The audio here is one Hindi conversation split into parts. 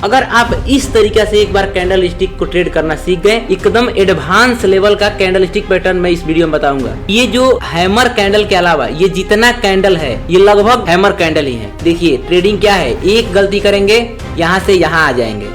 अगर आप इस तरीके से एक बार कैंडल स्टिक को ट्रेड करना सीख गए, एकदम एडवांस लेवल का कैंडल स्टिक पैटर्न मैं इस वीडियो में बताऊंगा। ये जो हैमर कैंडल के अलावा ये जितना कैंडल है ये लगभग हैमर कैंडल ही है। देखिए ट्रेडिंग क्या है, एक गलती करेंगे यहाँ से यहाँ आ जाएंगे,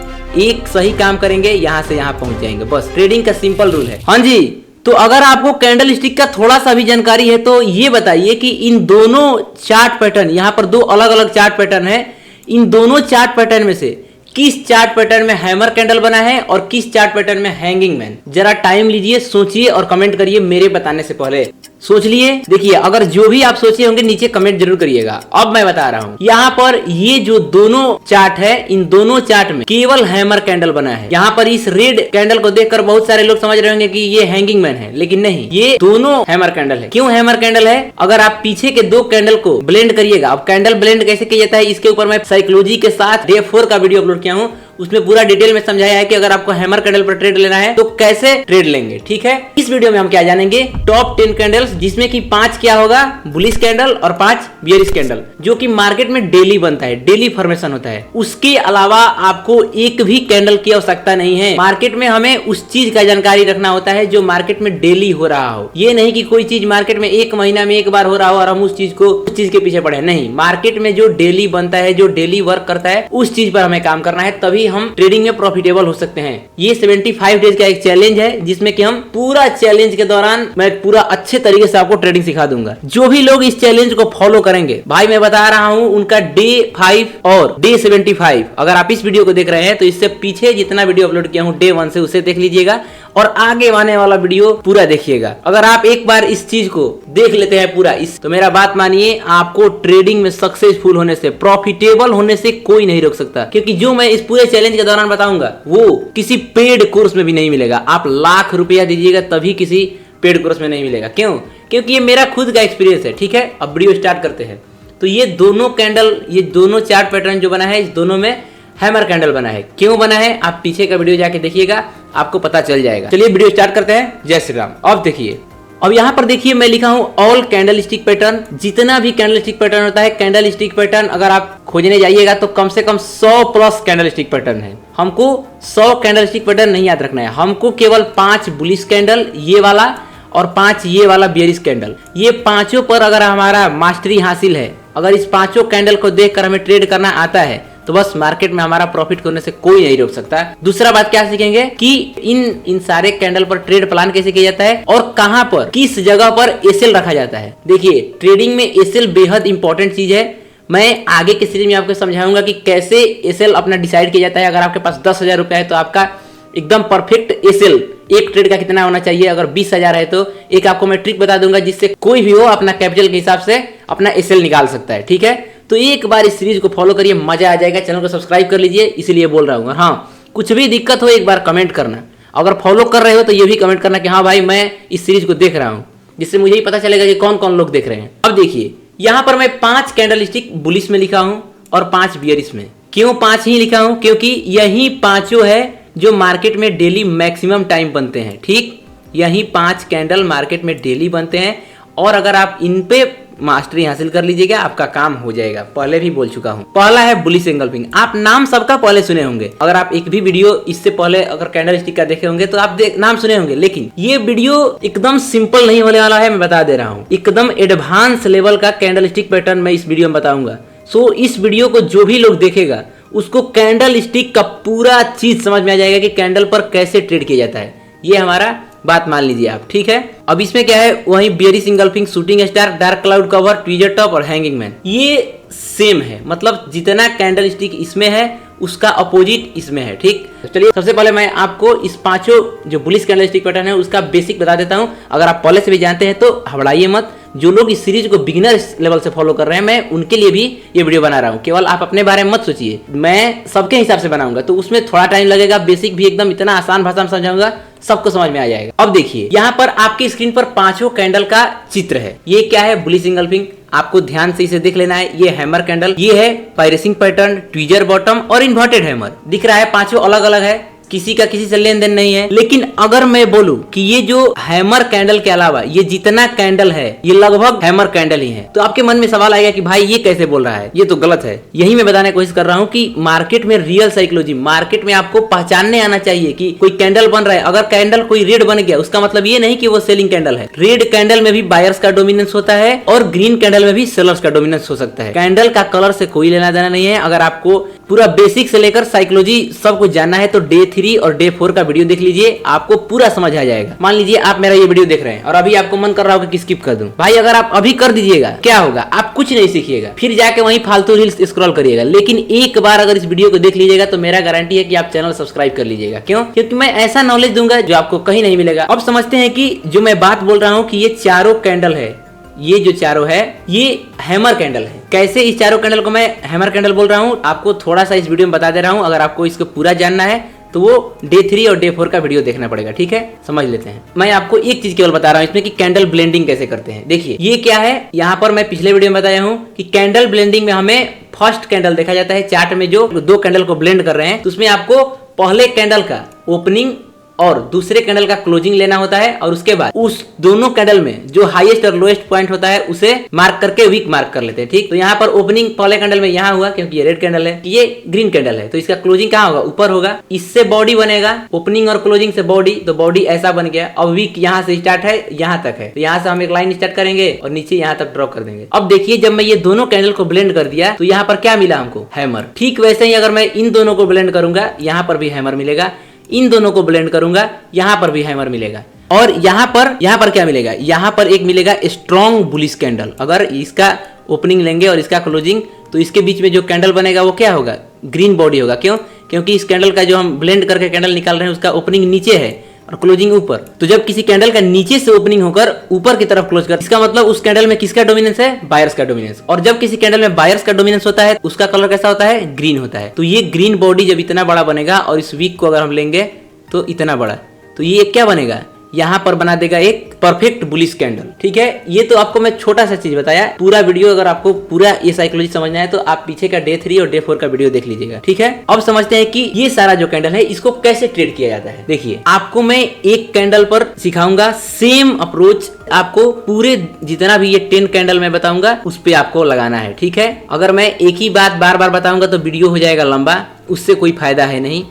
एक सही काम करेंगे यहाँ से यहाँ पहुंच जाएंगे, बस ट्रेडिंग का सिंपल रूल है। हाँ जी, तो अगर आपको कैंडल स्टिक का थोड़ा सा भी जानकारी है तो ये बताइए कि इन दोनों चार्ट पैटर्न, यहाँ पर दो अलग अलग चार्ट पैटर्न है, इन दोनों चार्ट पैटर्न में से किस चार्ट पैटर्न में हैमर कैंडल बना है और किस चार्ट पैटर्न में हैंगिंग मैन। जरा टाइम लीजिए, सोचिए और कमेंट करिए मेरे बताने से पहले। सोच लिए, देखिए अगर जो भी आप सोचे होंगे नीचे कमेंट जरूर करिएगा। अब मैं बता रहा हूँ, यहाँ पर ये जो दोनों चार्ट है, इन दोनों चार्ट में केवल हैमर कैंडल बना है। यहाँ पर इस रेड कैंडल को देखकर बहुत सारे लोग समझ रहे होंगे कि ये हैंगिंग मैन है, लेकिन नहीं, ये दोनों हैमर कैंडल है। क्यों हैमर कैंडल है? अगर आप पीछे के दो कैंडल को ब्लेंड करिएगा, अब कैंडल ब्लेंड कैसे किया जाता है इसके ऊपर मैं साइकोलॉजी के साथ डे 4 का वीडियो अपलोड किया हूँ, उसमें पूरा डिटेल में समझाया है कि अगर आपको हैमर कैंडल पर ट्रेड लेना है तो कैसे ट्रेड लेंगे। ठीक है, इस वीडियो में हम क्या जानेंगे, टॉप 10 कैंडल्स, जिसमें कि 5 क्या होगा, बुलिश कैंडल और 5 बियरिश कैंडल, जो कि मार्केट में डेली बनता है, डेली फॉर्मेशन होता है। उसके अलावा आपको एक भी कैंडल की आवश्यकता नहीं है। मार्केट में हमें उस चीज का जानकारी रखना होता है जो मार्केट में डेली हो रहा हो। ये नहीं कि कोई चीज मार्केट में एक महीना में एक बार हो रहा हो और हम उस चीज के पीछे पड़े, नहीं। मार्केट में जो डेली बनता है, जो डेली वर्क करता है, उस चीज पर हमें काम करना है, तभी हम ट्रेडिंग में प्रॉफिटेबल हो सकते हैं। ये 75 डेज का एक चैलेंज है, जिसमें कि हम पूरा चैलेंज के दौरान मैं पूरा अच्छे तरीके से आपको ट्रेडिंग सिखा दूंगा। जो भी लोग इस चैलेंज को फॉलो करेंगे, भाई मैं बता रहा हूं, उनका डे 5 और डे 75, अगर आप इस वीडियो को देख रहे हैं तो इससे पीछे जितना वीडियो अपलोड किया हूं डे 1 से, उसे देख लीजिएगा और आगे आने वाला वीडियो पूरा देखिएगा। अगर आप एक बार इस चीज को देख लेते हैं पूरा तो मेरा बात मानिए, आपको ट्रेडिंग में सक्सेसफुल होने से, प्रॉफिटेबल होने से कोई नहीं रोक सकता। क्योंकि जो मैं इस पूरे चैलेंज के दौरान बताऊंगा वो किसी पेड कोर्स में भी नहीं मिलेगा। आप लाख रुपया दीजिएगा तभी किसी पेड कोर्स में नहीं मिलेगा। क्यों? क्योंकि ये मेरा खुद का एक्सपीरियंस है। ठीक है, अब वीडियो स्टार्ट करते हैं। तो ये दोनों कैंडल, ये दोनों चार्ट पैटर्न जो बना है, इस दोनों में हैमर कैंडल बना है। क्यों बना है आप पीछे का वीडियो जाके देखिएगा, आपको पता चल जाएगा। चलिए वीडियो स्टार्ट करते हैं। जय श्री राम। अब देखिए, अब यहाँ पर देखिए मैं लिखा हूँ ऑल कैंडल स्टिक पैटर्न। जितना भी कैंडल स्टिक पैटर्न होता है, कैंडल स्टिक पैटर्न अगर आप खोजने जाइएगा तो कम से कम 100 प्लस कैंडल स्टिक पैटर्न है। हमको 100 कैंडल स्टिक पैटर्न नहीं याद रखना है, हमको केवल 5 बुलिश कैंडल ये वाला और 5 ये वाला बियरिश कैंडल, ये पांचों पर अगर हमारा मास्टरी हासिल है, अगर इस पांचों कैंडल को देखकर हमें ट्रेड करना आता है, तो बस मार्केट में हमारा प्रॉफिट करने से कोई नहीं रोक सकता। दूसरा बात क्या सीखेंगे कि इन सारे कैंडल पर ट्रेड प्लान कैसे किया जाता है और कहां पर, किस जगह पर एसएल रखा जाता है। देखिए ट्रेडिंग में एसएल बेहद इंपॉर्टेंट चीज है। मैं आगे के सीरीज में आपको समझाऊंगा कि कैसे एसएल अपना डिसाइड किया जाता है। अगर आपके पास 10,000 रुपया है तो आपका एकदम परफेक्ट एसएल एक ट्रेड का कितना होना चाहिए। अगर 20,000 है तो एक आपको मैं ट्रिक बता दूंगा जिससे कोई भी हो अपना कैपिटल के हिसाब से अपना एसएल निकाल सकता है। ठीक है, तो एक बार इस सीरीज को फॉलो करिए, मजा आ जाएगा। चैनल को सब्सक्राइब कर लीजिए, इसीलिए बोल रहा हूँ। हाँ, कुछ भी दिक्कत हो एक बार कमेंट करना। अगर फॉलो कर रहे हो तो ये भी कमेंट करना कि हाँ भाई मैं इस सीरीज को देख रहा हूँ, जिससे मुझे ही पता चलेगा कि कौन कौन लोग देख रहे हैं। अब देखिए यहाँ पर मैं 5 कैंडल स्टिक बुलिश में लिखा हूँ और 5 बियरिश में। क्यों 5 ही लिखा हूँ? क्योंकि यही पांचों है जो मार्केट में डेली मैक्सिमम टाइम बनते हैं। ठीक, यही 5 कैंडल मार्केट में डेली बनते हैं और अगर आप इन पे मास्टरी हासिल कर लीजिएगा आपका काम हो जाएगा। पहले भी बोल चुका हूं। पहला है बुलिश एंगल्फिंग। आप नाम सबका पहले सुने होंगे, अगर आप एक भी वीडियो इससे पहले अगर कैंडल स्टिक का देखे होंगे तो आप नाम सुने होंगे। लेकिन ये वीडियो एकदम सिंपल नहीं होने वाला है, मैं बता दे रहा हूँ। एकदम एडवांस लेवल का कैंडल स्टिक पैटर्न मैं इस वीडियो में बताऊंगा। सो इस वीडियो को जो भी लोग देखेगा उसको कैंडल स्टिक का पूरा चीज समझ में आ जाएगा कि कैंडल पर कैसे ट्रेड किया जाता है। ये हमारा बात मान लीजिए आप। ठीक है, अब इसमें क्या है, वही bearish engulfing, shooting star, dark cloud cover, tweezer top और हैंगिंग मैन, ये सेम है। मतलब जितना कैंडल स्टिक इसमें है उसका अपोजिट इसमें है। ठीक, तो चलिए सबसे पहले मैं आपको इस पांचों जो बुलिश कैंडल स्टिक पैटर्न है उसका बेसिक बता देता हूं। अगर आप पहले से भी जानते हैं तो हबड़ाइए मत। जो लोग इस सीरीज को बिगिनर लेवल से फॉलो कर रहे हैं, मैं उनके लिए भी ये वीडियो बना रहा हूँ। केवल आप अपने बारे में मत सोचिए, मैं सबके हिसाब से बनाऊंगा तो उसमें थोड़ा टाइम लगेगा। बेसिक भी एकदम इतना आसान भाषा में समझाऊंगा, सबको समझ में आ जाएगा। अब देखिए यहाँ पर आपकी स्क्रीन पर पांचों कैंडल का चित्र है। ये क्या है, बुलिश एंगल्फिंग, आपको ध्यान से इसे देख लेना है। ये हैमर कैंडल, ये है पायरेसिंग पैटर्न, ट्वीजर बॉटम और इन्वर्टेड हैमर। दिख रहा है पांचों अलग अलग है। किसी का किसी से लेन देन नहीं है। लेकिन अगर मैं बोलूं कि ये जो हैमर कैंडल के अलावा ये जितना कैंडल है ये लगभग हैमर कैंडल ही है, तो आपके मन में सवाल आएगा कि भाई ये कैसे बोल रहा है, ये तो गलत है। यही मैं बताने की कोशिश कर रहा हूँ कि मार्केट में रियल साइकोलॉजी, मार्केट में आपको पहचानने आना चाहिए कि कोई कैंडल बन रहा है, अगर कैंडल कोई रेड बन गया उसका मतलब ये नहीं कि वो सेलिंग कैंडल है। रेड कैंडल में भी बायर्स का डोमिनेंस होता है और ग्रीन कैंडल में भी सेलर्स का डोमिनेंस हो सकता है। कैंडल का कलर से कोई लेना देना नहीं है। अगर आपको पूरा बेसिक से लेकर साइकोलॉजी सब कुछ जानना है तो डे 3 और डे 4 का वीडियो देख लीजिए, आपको पूरा समझ आ जाएगा। मान लीजिए आप मेरा ये वीडियो देख रहे हैं और अभी आपको मन कर रहा होगा कि स्किप कर दूं। भाई अगर आप अभी कर दीजिएगा क्या होगा, आप कुछ नहीं सीखिएगा, फिर जाके वहीं फालतू रील्स स्क्रॉल करिएगा। लेकिन एक बार अगर इस वीडियो को देख लीजिएगा तो मेरा गारंटी है कि आप चैनल सब्सक्राइब कर लीजिएगा। क्यों? क्योंकि मैं ऐसा नॉलेज दूंगा जो आपको कहीं नहीं मिलेगा। अब समझते हैं कि जो मैं बात बोल रहा हूँ कि ये चारों कैंडल है, ये जो चारों है ये हैमर कैंडल है। कैसे इस चारों कैंडल को मैं हैमर कैंडल बोल रहा हूँ आपको थोड़ा सा इस वीडियो में बता दे रहा हूँ। अगर आपको इसको पूरा जानना है तो वो डे 3 और डे 4 का वीडियो देखना पड़ेगा, ठीक है? समझ लेते हैं। मैं आपको एक चीज केवल बता रहा हूँ इसमें कि कैंडल ब्लेंडिंग कैसे करते हैं। देखिए ये क्या है, यहाँ पर मैं पिछले वीडियो में बताया हूँ कि कैंडल ब्लेंडिंग में हमें फर्स्ट कैंडल देखा जाता है। चार्ट में जो दो कैंडल को ब्लेंड कर रहे हैं तो उसमें आपको पहले कैंडल का ओपनिंग और दूसरे कैंडल का क्लोजिंग लेना होता है और उसके बाद उस दोनों कैंडल में जो हाईएस्ट और लोएस्ट पॉइंट होता है उसे मार्क करके वीक मार्क कर लेते हैं, ठीक? तो यहाँ पर ओपनिंग पहले कैंडल में यहाँ हुआ क्योंकि ये रेड कैंडल है, ये ग्रीन कैंडल है, तो इसका क्लोजिंग कहाँ होगा? ऊपर होगा। इससे बॉडी बनेगा, ओपनिंग और क्लोजिंग से बॉडी, तो बॉडी ऐसा बन गया। अब वीक यहाँ से स्टार्ट है यहाँ तक है, तो यहाँ से हम एक लाइन स्टार्ट करेंगे और नीचे यहाँ तक ड्रॉ कर देंगे। अब देखिए जब मैं ये दोनों कैंडल को ब्लेंड कर दिया तो यहाँ पर क्या मिला हमको? हैमर। ठीक वैसे ही अगर मैं इन दोनों को ब्लेंड करूंगा यहाँ पर भी हैमर मिलेगा, इन दोनों को ब्लेंड करूंगा यहाँ पर भी हैमर मिलेगा और यहाँ पर क्या मिलेगा? यहाँ पर एक मिलेगा स्ट्रॉन्ग बुलिश कैंडल। अगर इसका ओपनिंग लेंगे और इसका क्लोजिंग तो इसके बीच में जो कैंडल बनेगा वो क्या होगा? ग्रीन बॉडी होगा। क्यों? क्योंकि इस कैंडल का जो हम ब्लेंड करके कैंडल निकाल रहे हैं उसका ओपनिंग नीचे है और क्लोजिंग ऊपर। तो जब किसी कैंडल का नीचे से ओपनिंग होकर ऊपर की तरफ क्लोज कर, इसका मतलब उस कैंडल में किसका डोमिनेंस है? बायर्स का डोमिनेंस। और जब किसी कैंडल में बायर्स का डोमिनेंस होता है उसका कलर कैसा होता है? ग्रीन होता है। तो ये ग्रीन बॉडी जब इतना बड़ा बनेगा और इस वीक को अगर हम लेंगे तो इतना बड़ा, तो ये क्या बनेगा? यहाँ पर बना देगा एक परफेक्ट बुलिश कैंडल, ठीक है? ये तो आपको मैं छोटा सा चीज बताया। पूरा वीडियो अगर आपको पूरा ये साइकोलॉजी समझना है तो आप पीछे का डे 3 और डे 4 का वीडियो देख लीजिएगा, ठीक है? अब समझते हैं कि ये सारा जो कैंडल है इसको कैसे ट्रेड किया जाता है। देखिए आपको मैं एक कैंडल पर सिखाऊंगा, सेम अप्रोच आपको पूरे जितना भी ये 10 कैंडल मैं बताऊंगा उस पे आपको लगाना है, ठीक है? अगर मैं एक ही बात बार बार बताऊंगा तो वीडियो हो जाएगा लंबा, उससे कोई फायदा है नहीं।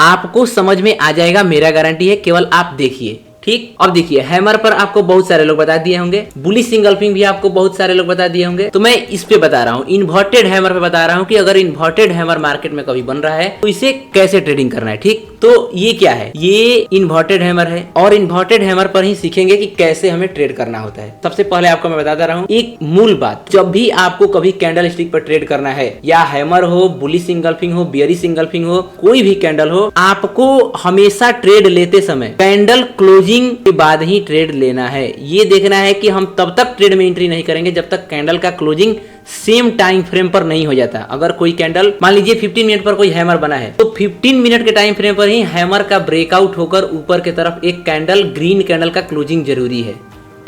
आपको समझ में आ जाएगा, मेरा गारंटी है, केवल आप देखिए, ठीक? अब देखिए हैमर पर आपको बहुत सारे लोग बता दिए होंगे, बुलिश इंगल्फिंग भी आपको बहुत सारे लोग बता दिए होंगे। तो मैं इस पे बता रहा हूँ, इन्वर्टेड हैमर पे बता रहा हूँ कि अगर इन्वर्टेड हैमर मार्केट में कभी बन रहा है तो इसे कैसे ट्रेडिंग करना है, ठीक? तो ये क्या है? ये इन्वर्टेड हैमर है और इन्वर्टेड हैमर पर ही सीखेंगे कि कैसे हमें ट्रेड करना होता है। सबसे पहले आपको मैं बताता रहा हूँ एक मूल बात, जब भी आपको कभी कैंडल स्टिक पर ट्रेड करना है, या हैमर हो, बुलिश इंगल्फिंग हो, बियरिश इंगल्फिंग हो, कोई भी कैंडल हो, आपको हमेशा ट्रेड लेते समय कैंडल क्लोजिंग के बाद ही ट्रेड लेना है। ये देखना है कि हम तब तक ट्रेड में एंट्री नहीं करेंगे जब तक कैंडल का क्लोजिंग सेम टाइम फ्रेम पर नहीं हो जाता। अगर कोई कैंडल मान लीजिए 15 मिनट पर कोई हैमर बना है तो 15 मिनट के टाइम फ्रेम पर ही हैमर का ब्रेकआउट होकर ऊपर की तरफ एक कैंडल, ग्रीन कैंडल का क्लोजिंग जरूरी है,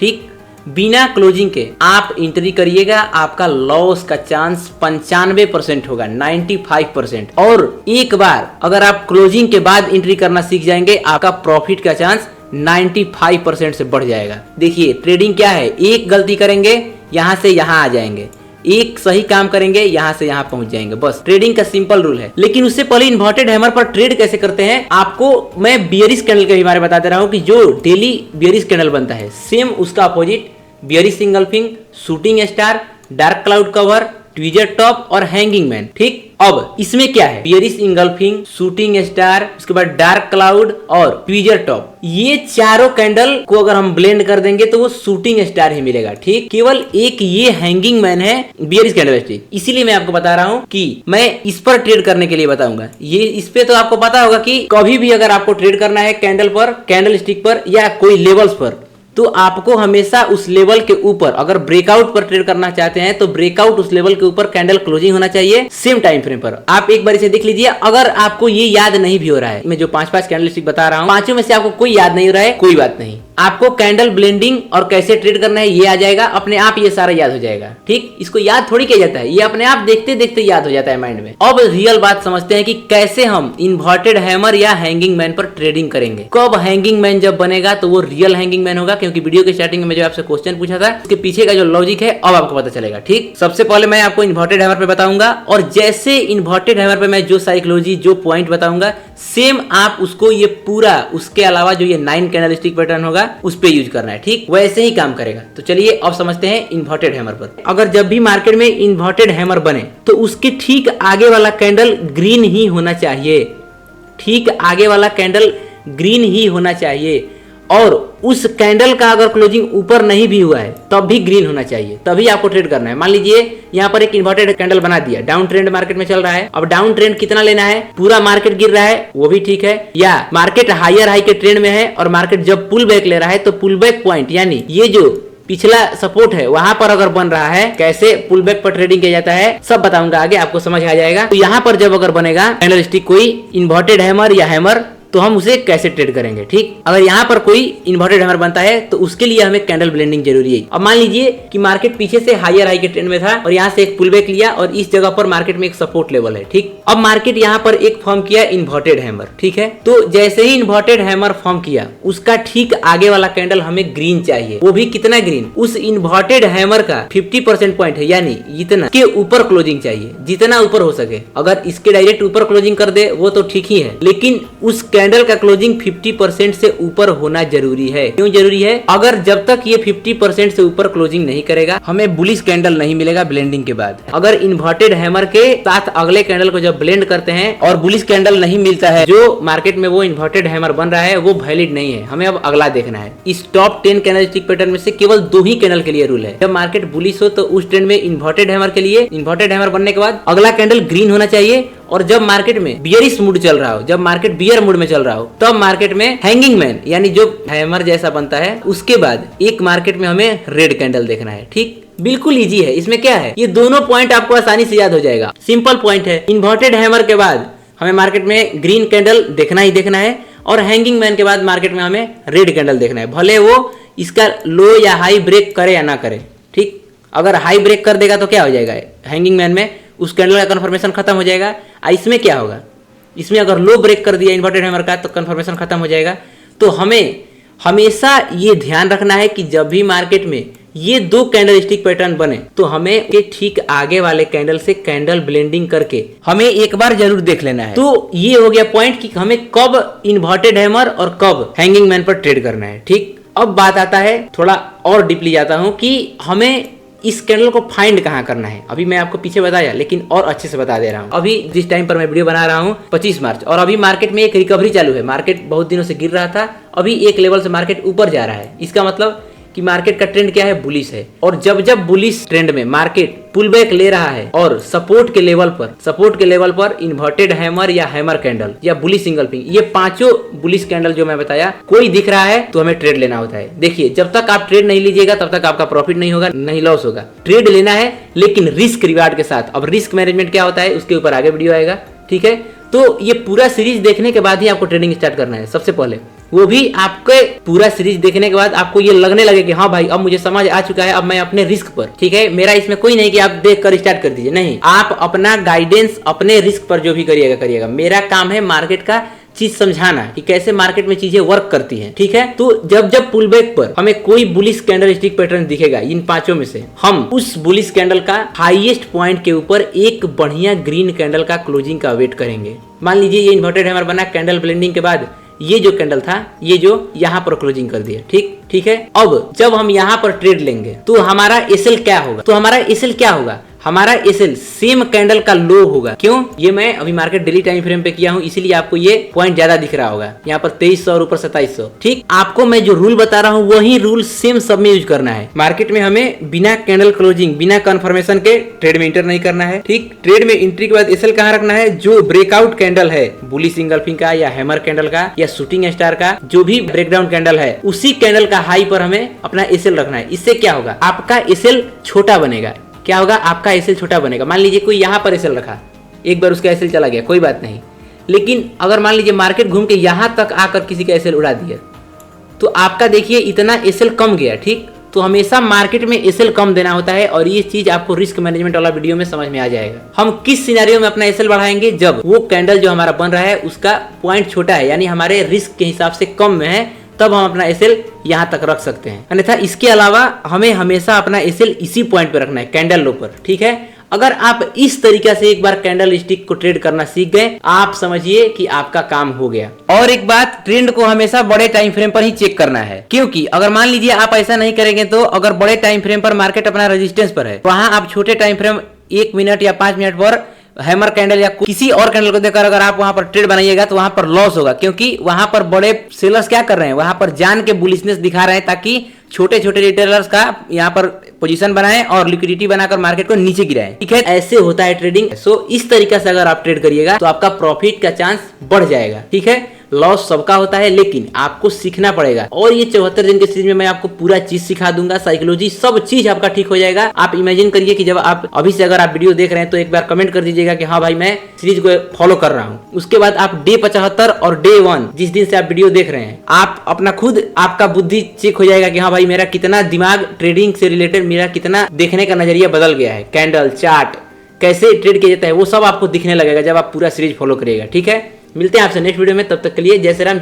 ठीक? बिना क्लोजिंग के आप एंट्री करिएगा, आपका लॉस का चांस 95% होगा, 95%। और एक बार अगर आप क्लोजिंग के बाद एंट्री करना सीख जाएंगे आपका प्रॉफिट का चांस 95% से बढ़ जाएगा। देखिए ट्रेडिंग क्या है, एक गलती करेंगे यहाँ से यहाँ आ जाएंगे, एक सही काम करेंगे यहाँ से यहाँ पहुंच जाएंगे, बस ट्रेडिंग का सिंपल रूल है। लेकिन उससे पहले इन्वर्टेड हैमर पर ट्रेड कैसे करते हैं आपको मैं बियरिश कैंडल के बारे में बता दे रहा हूँ कि जो डेली बियरिश कैंडल बनता है सेम उसका opposite bearish engulfing, shooting star, dark cloud cover, tweezer top और हैंगिंग मैन, ठीक? अब इसमें क्या है? बियरिश इंगल्फिंग, शूटिंग स्टार, उसके बाद डार्क क्लाउड और ट्वीजर टॉप, ये चारों कैंडल को अगर हम ब्लेंड कर देंगे तो वो शूटिंग स्टार ही मिलेगा, ठीक? केवल एक ये हैंगिंग मैन है बियरिश कैंडल स्टिक। इसीलिए मैं आपको बता रहा हूँ कि मैं इस पर ट्रेड करने के लिए बताऊंगा। ये इस पे तो आपको पता होगा कि कभी भी अगर आपको ट्रेड करना है कैंडल पर, कैंडल स्टिक पर या कोई लेवल्स पर, तो आपको हमेशा उस लेवल के ऊपर, अगर ब्रेकआउट पर ट्रेड करना चाहते हैं तो ब्रेकआउट उस लेवल के ऊपर कैंडल क्लोजिंग होना चाहिए सेम टाइम फ्रेम पर। आप एक बार इसे देख लीजिए। अगर आपको ये याद नहीं भी हो रहा है, मैं जो 5 कैंडल स्टिक बता रहा हूँ 5 में से आपको कोई याद नहीं हो रहा है, कोई बात नहीं, आपको कैंडल ब्लेंडिंग और कैसे ट्रेड करना है ये आ जाएगा, अपने आप ये सारा याद हो जाएगा। ठीक, इसको याद थोड़ी किया जाता है, ये अपने आप देखते देखते याद हो जाता है माइंड में। अब रियल बात समझते हैं कि कैसे हम इन्वर्टेड हैमर या हैंगिंग मैन पर ट्रेडिंग करेंगे। कब हैंगिंग मैन जब बनेगा तो वो रियल हैंगिंग मैन होगा, क्योंकि वीडियो के स्टार्टिंग में जो आपसे क्वेश्चन पूछा था उसके पीछे का जो लॉजिक है अब आपको पता चलेगा। ठीक, सबसे पहले मैं आपको इन्वर्टेड हैमर पे बताऊंगा, और जैसे इन्वर्टेड हैमर पे मैं जो साइकोलॉजी जो पॉइंट बताऊंगा सेम आप उसको ये पूरा उसके अलावा जो ये 9 कैंडलस्टिक पैटर्न होगा उस पे यूज करना है। ठीक, वैसे ही काम करेगा। तो चलिए अब समझते हैं इन्वर्टेड हैमर पर। अगर जब भी मार्केट में इन्वर्टेड हैमर बने तो उसके ठीक आगे वाला कैंडल ग्रीन ही होना चाहिए। ठीक आगे वाला कैंडल ग्रीन ही होना चाहिए, और उस कैंडल का अगर क्लोजिंग ऊपर नहीं भी हुआ है तब भी ग्रीन होना चाहिए, तभी आपको ट्रेड करना है। मान लीजिए यहाँ पर एक इन्वर्टेड कैंडल बना दिया, डाउन ट्रेंड मार्केट में चल रहा है। अब डाउन ट्रेंड कितना लेना है, पूरा मार्केट गिर रहा है वो भी ठीक है, या मार्केट हायर हाई के ट्रेंड में है और मार्केट जब पुल बैक ले रहा है तो पुल बैक पॉइंट यानी ये जो पिछला सपोर्ट है वहां पर अगर बन रहा है, कैसे पुल बैक पर ट्रेडिंग किया जाता है सब बताऊंगा आगे, आपको समझ आ जाएगा। तो यहाँ पर जब अगर बनेगा कैंडलस्टिक कोई इन्वर्टेड हैमर या हैमर तो हम उसे कैसे ट्रेड करेंगे। ठीक, अगर यहाँ पर कोई इन्वर्टेड हैमर बनता है तो उसके लिए हमें कैंडल ब्लेंडिंग जरूरी है। अब मान लीजिए कि मार्केट पीछे से हायर हाई के ट्रेंड में था और यहाँ से एक पुल बैक लिया और इस जगह पर मार्केट में एक सपोर्ट लेवल है। ठीक, अब मार्केट यहाँ पर एक फॉर्म किया इन्वर्टेड हैमर। ठीक है, तो जैसे ही इन्वर्टेड हैमर फॉर्म किया उसका ठीक आगे वाला कैंडल हमें ग्रीन चाहिए, वो भी कितना ग्रीन, उस इन्वर्टेड हैमर का 50% पॉइंट है यानी इतना के ऊपर क्लोजिंग चाहिए, जितना ऊपर हो सके। अगर इसके डायरेक्ट ऊपर क्लोजिंग कर दे वो तो ठीक ही है, लेकिन उस कैंडल का क्लोजिंग 50% से ऊपर होना जरूरी है। क्यों जरूरी है, अगर जब तक ये 50% से ऊपर क्लोजिंग नहीं करेगा हमें बुलिश कैंडल नहीं मिलेगा ब्लेंडिंग के बाद। अगर इन्वर्टेड हैमर के साथ अगले कैंडल को जब ब्लेंड करते हैं और बुलिश कैंडल नहीं मिलता है, जो मार्केट में वो इन्वर्टेड हैमर बन रहा है वो वैलिड नहीं है। हमें अब अगला देखना है। इस टॉप 10 कैंडलस्टिक पैटर्न में से केवल 2 ही कैंडल के लिए रूल है। जब मार्केट बुलिश हो तो उस ट्रेंड में इन्वर्टेड हैमर के लिए इन्वर्टेड हैमर बनने के बाद अगला कैंडल ग्रीन होना चाहिए, और जब मार्केट में बियरिश मूड चल रहा हो, जब मार्केट बियर मूड में चल रहा हो तब मार्केट में हैंगिंग मैन यानी जो हैमर जैसा बनता है उसके बाद एक मार्केट में हमें रेड कैंडल देखना है। ठीक, बिल्कुल इजी है, इसमें क्या है, ये दोनों पॉइंट आपको आसानी से याद हो जाएगा। सिंपल पॉइंट है, इन्वर्टेड हैमर के बाद हमें मार्केट में ग्रीन कैंडल देखना ही देखना है, और हैंगिंग मैन के बाद मार्केट में हमें रेड कैंडल देखना है, भले वो इसका लो या हाई ब्रेक करे या ना करे। ठीक, अगर हाई ब्रेक कर देगा तो क्या हो जाएगा, हैंगिंग मैन में उस कैंडल का कंफर्मेशन खत्म हो जाएगा। इसमें क्या होगा, इसमें अगर लो ब्रेक कर दिया इन्वर्टेड हैमर का तो कंफर्मेशन खत्म हो जाएगा। तो हमें हमेशा ये ध्यान रखना है कि जब भी मार्केट में ये 2 कैंडलस्टिक पैटर्न बने तो हमें के ठीक आगे वाले कैंडल से कैंडल ब्लेंडिंग करके हमें एक बार जरूर देख लेना है। तो ये हो गया पॉइंट कि हमें कब इन्वर्टेड हैमर और कब हैंगिंग मैन पर ट्रेड करना है। ठीक, अब बात आता है, थोड़ा और डीपली जाता हूं कि हमें इस कैंडल को फाइंड कहाँ करना है। अभी मैं आपको पीछे बताया लेकिन और अच्छे से बता दे रहा हूँ। अभी जिस टाइम पर मैं वीडियो बना रहा हूँ 25 मार्च, और अभी मार्केट में एक रिकवरी चालू है। मार्केट बहुत दिनों से गिर रहा था, अभी एक लेवल से मार्केट ऊपर जा रहा है। इसका मतलब कि मार्केट का ट्रेंड क्या है, बुलिश है। और जब जब बुलिश ट्रेंड में मार्केट पुल बैक ले रहा है और सपोर्ट के लेवल पर इन्वर्टेड हैमर या हैमर कैंडल या बुलिश सिंगल पिंग, ये 5 बुलिश कैंडल जो मैं बताया कोई दिख रहा है तो हमें ट्रेड लेना होता है। देखिए, जब तक आप ट्रेड नहीं लीजिएगा तब तक आपका प्रॉफिट नहीं होगा, नहीं लॉस होगा। ट्रेड लेना है लेकिन रिस्क रिवार्ड के साथ। अब रिस्क मैनेजमेंट क्या होता है उसके ऊपर आगे वीडियो आएगा। ठीक है, तो ये पूरा सीरीज देखने के बाद ही आपको ट्रेडिंग स्टार्ट करना है। सबसे पहले वो भी आपके पूरा सीरीज देखने के बाद आपको ये लगने लगे कि हाँ भाई अब मुझे समझ आ चुका है, अब मैं अपने रिस्क पर। ठीक है, मेरा इसमें कोई नहीं कि आप देख कर स्टार्ट कर दीजिए, नहीं, आप अपना गाइडेंस अपने रिस्क पर जो भी करिएगा। मेरा काम है मार्केट का चीज समझाना कि कैसे मार्केट में चीजें वर्क करती हैं। ठीक है, तो जब जब पुल बैक पर हमें कोई बुलिश कैंडलस्टिक पैटर्न दिखेगा इन 5 में से, हम उस बुलिश कैंडल का हाईएस्ट पॉइंट के ऊपर एक बढ़िया ग्रीन कैंडल का क्लोजिंग का वेट करेंगे। मान लीजिए ये इन्वर्टेड हैमर बना, कैंडल ब्लेंडिंग के बाद ये जो कैंडल था ये जो यहाँ पर क्लोजिंग कर दिया। ठीक है, अब जब हम यहाँ पर ट्रेड लेंगे तो हमारा एसएल क्या होगा, हमारा एसएल सेम कैंडल का लो होगा। क्यों, ये मैं अभी मार्केट डेली टाइम फ्रेम पे किया हूँ इसीलिए आपको ये पॉइंट ज्यादा दिख रहा होगा। यहाँ पर 2300 और ऊपर 2700। ठीक, आपको मैं जो रूल बता रहा हूँ वही रूल सेम सब में यूज करना है। मार्केट में हमें बिना कैंडल क्लोजिंग बिना कंफर्मेशन के ट्रेड में इंटर नहीं करना है। ठीक, ट्रेड में एंट्री के बाद एसएल कहाँ रखना है, जो ब्रेकआउट कैंडल है बुलिश सिंगल फिंग का या हैमर कैंडल का या शूटिंग स्टार का, जो भी ब्रेकडाउन कैंडल है उसी कैंडल का हाई पर हमें अपना एसएल रखना है। इससे क्या होगा, आपका एसएल छोटा बनेगा। क्या होगा, आपका एसएल छोटा बनेगा। मान लीजिए कोई यहाँ पर एसएल रखा, एक बार उसका एसएल चला गया कोई बात नहीं, लेकिन अगर मान लीजिए मार्केट घूम के यहाँ तक आकर किसी का एसएल उड़ा दिया तो आपका देखिए इतना एसएल कम गया, ठीक। तो हमेशा मार्केट में एसएल कम देना होता है और ये चीज आपको रिस्क मैनेजमेंट वाला वीडियो में समझ में आ जाएगा। हम किस सिनेरियो में अपना एसएल बढ़ाएंगे, जब वो कैंडल जो हमारा बन रहा है उसका पॉइंट छोटा है, यानी हमारे रिस्क के हिसाब से कम में है, तब हम अपना एसएल यहाँ तक रख सकते हैं। अन्यथा इसके अलावा हमें हमेशा अपना एसएल इसी पॉइंट पे रखना है, कैंडल लो पर, ठीक है। अगर आप इस तरीके से एक बार कैंडल स्टिक को ट्रेड करना सीख गए, आप समझिए कि आपका काम हो गया। और एक बात, ट्रेंड को हमेशा बड़े टाइम फ्रेम पर ही चेक करना है, क्योंकि अगर मान लीजिए आप ऐसा नहीं करेंगे तो अगर बड़े टाइम फ्रेम पर मार्केट अपना रेजिस्टेंस पर है, वहां आप छोटे टाइम फ्रेम 1 मिनट या 5 मिनट पर हैमर कैंडल या किसी और कैंडल को देखकर अगर आप वहां पर ट्रेड बनाइएगा तो वहां पर लॉस होगा, क्योंकि वहां पर बड़े सेलर्स क्या कर रहे हैं, वहां पर जान के बुलिशनेस दिखा रहे हैं ताकि छोटे छोटे रिटेलर्स का यहाँ पर पोजीशन बनाएं और लिक्विडिटी बनाकर मार्केट को नीचे गिराएं, ठीक है। ऐसे होता है ट्रेडिंग। सो इस तरीके से अगर आप ट्रेड करिएगा तो आपका प्रॉफिट का चांस बढ़ जाएगा, ठीक है। लॉस सबका होता है, लेकिन आपको सीखना पड़ेगा। और ये 74 दिन के सीरीज में मैं आपको पूरा चीज सिखा दूंगा, साइकोलॉजी सब चीज आपका ठीक हो जाएगा। आप इमेजिन करिए कि जब आप अभी से अगर आप वीडियो देख रहे हैं तो एक बार कमेंट कर दीजिएगा कि हाँ भाई मैं सीरीज को फॉलो कर रहा हूँ। उसके बाद आप डे 75 और डे 1 जिस दिन से आप वीडियो देख रहे हैं, आप अपना खुद आपका बुद्धि चेक हो जाएगा कि हाँ भाई मेरा कितना दिमाग ट्रेडिंग से रिलेटेड, मेरा कितना देखने का नजरिया बदल गया है, कैंडल चार्ट कैसे ट्रेड किया जाता है वो सब आपको दिखने लगेगा जब आप पूरा सीरीज फॉलो करिएगा, ठीक है। मिलते हैं आपसे नेक्स्ट वीडियो में, तब तक के लिए जय श्री राम।